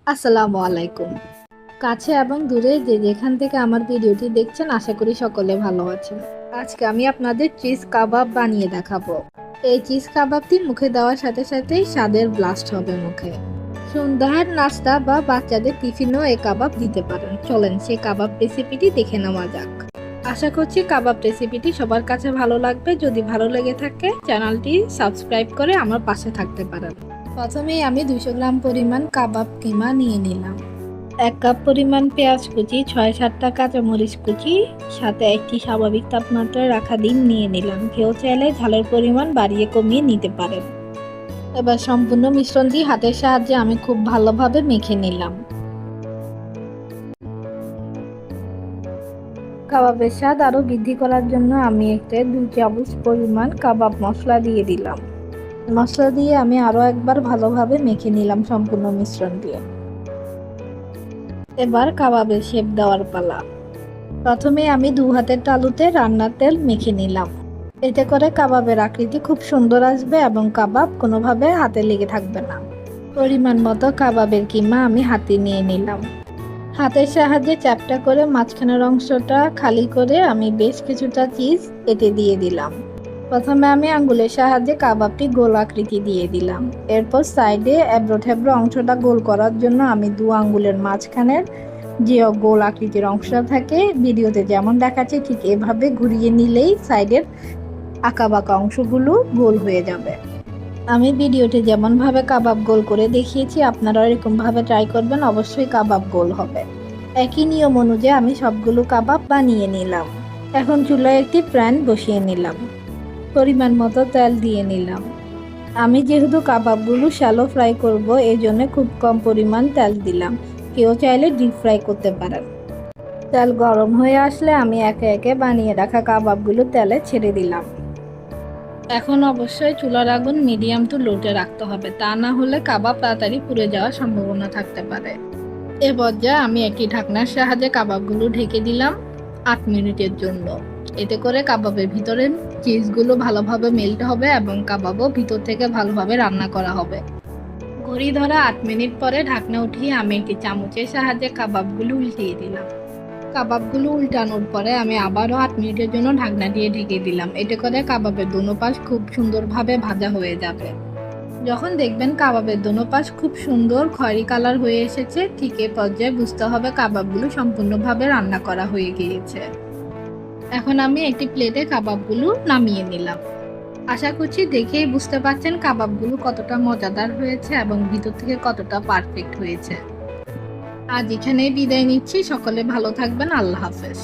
আসসালামু আলাইকুম। কাছে এবং দূরে যে যেখান থেকে আমার ভিডিওটি দেখছেন আশা করি সকলে ভালো আছেন। আজকে আমি আপনাদের চিজ কাবাব বানিয়ে দেখাবো। এই চিজ কাবাবটি মুখে দেওয়ার সাথে সাথেই স্বাদের ব্লাস্ট হবে মুখে। সন্ধ্যার নাস্তা বা বাচ্চাদের টিফিনও এই কাবাব দিতে পারেন। চলেন সেই কাবাব রেসিপিটি দেখে নেওয়া যাক। আশা করছি কাবাব রেসিপিটি সবার কাছে ভালো লাগবে। যদি ভালো লেগে থাকে চ্যানেলটি সাবস্ক্রাইব করে আমার পাশে থাকতে পারেন। প্রথমেই আমি 200 গ্রাম পরিমাণ কাবাব কিমা নিয়ে নিলাম। 1 কাপ পরিমাণ পেঁয়াজ কুচি, 6-7টা কাঁচামরিচ কুচি, সাথে একটি স্বাভাবিক তাপমাত্রায় রাখা ডিম নিয়ে নিলাম। কেউ চাইলে ঝালের পরিমাণ বাড়িয়ে কমিয়ে নিতে পারেন। এবার সম্পূর্ণ মিশ্রণটি হাতের সাহায্যে আমি খুব ভালোভাবে মেখে নিলাম। কাবাবের স্বাদ আরও বৃদ্ধি করার জন্য আমি একটা 2 চামচ পরিমাণ কাবাব মশলা দিয়ে দিলাম। মশলা দিয়ে আমি আরও একবার ভালোভাবে মেখে নিলাম সম্পূর্ণ মিশ্রণ দিয়ে। এবার কাবাবের শেপ দেওয়ার পালা। প্রথমে আমি 2 হাতের তালুতে রান্নার তেল মেখে নিলাম। এতে করে কাবাবের আকৃতি খুব সুন্দর আসবে এবং কাবাব কোনোভাবে হাতে লেগে থাকবে না। পরিমাণ মতো কাবাবের কিমা আমি হাতে নিয়ে নিলাম। হাতের সাহায্যে চ্যাপটা করে মাঝখানের অংশটা খালি করে আমি বেশ কিছুটা চিজ এতে দিয়ে দিলাম। প্রথমে আমি আঙ্গুলের সাহায্যে কাবাবটি গোল আকৃতি দিয়ে দিলাম। এরপর সাইডে এবড়ো থেবড়ো অংশটা গোল করার জন্য আমি 2 আঙ্গুলের মাঝখানের যে গোল আকৃতির অংশটা থাকে ভিডিওতে যেমন দেখাচ্ছে ঠিক এভাবে ঘুরিয়ে নিলেই সাইডের আঁকাবাঁকা অংশগুলো গোল হয়ে যাবে। আমি ভিডিওতে যেমনভাবে কাবাব গোল করে দেখিয়েছি আপনারা এরকমভাবে ট্রাই করবেন, অবশ্যই কাবাব গোল হবে। একই নিয়ম অনুযায়ী আমি সবগুলো কাবাব বানিয়ে নিলাম। এখন চুলায় একটি প্যান বসিয়ে নিলাম। পরিমাণ মতো তেল দিয়ে নিলাম। আমি যেহেতু কাবাবগুলো শ্যালো ফ্রাই করব এই জন্য খুব কম পরিমাণ তেল দিলাম। কেউ চাইলে ডিপ ফ্রাই করতে পারেন। তেল গরম হয়ে আসলে আমি একে একে বানিয়ে রাখা কাবাবগুলো তেলে ছেড়ে দিলাম। এখন অবশ্যই চুলার আগুন মিডিয়াম টু লোতে রাখতে হবে, তা না হলে কাবাব তাড়াতাড়ি পুড়ে যাওয়ার সম্ভাবনা থাকতে পারে। এ পর্যায়ে আমি একটি ঢাকনার সাহায্যে কাবাবগুলো ঢেকে দিলাম 8 মিনিটের জন্য। এতে করে কাবাবের ভিতরের চিজগুলো ভালোভাবে মেল্ট হবে এবং কাবাবও ভিতর থেকে ভালোভাবে রান্না করা হবে। ঘড়ি ধরা 8 মিনিট পরে ঢাকনা উঠিয়ে আমি একটি চামচের সাহায্যে কাবাবগুলো উল্টিয়ে দিলাম। কাবাবগুলো উল্টানোর পরে আমি আবারও 8 মিনিটের জন্য ঢাকনা দিয়ে ঢেকে দিলাম। এতে করে কাবাবের দোনো পাশ খুব সুন্দরভাবে ভাজা হয়ে যাবে। যখন দেখবেন কাবাবের দোনো পাশ খুব সুন্দর খয়েরি কালার হয়ে এসেছে, ঠিক এ পর্যায়ে বুঝতে হবে কাবাবগুলো সম্পূর্ণভাবে রান্না করা হয়ে গিয়েছে। এখন আমি একটি প্লেটে কাবাবগুলো নামিয়ে নিলাম। আশা করছি দেখেই বুঝতে পারছেন কাবাবগুলো কতটা মজাদার হয়েছে এবং ভিতর থেকে কতটা পারফেক্ট হয়েছে। আজ এখানেই বিদায় নিচ্ছি। সকলে ভালো থাকবেন। আল্লাহ হাফেজ।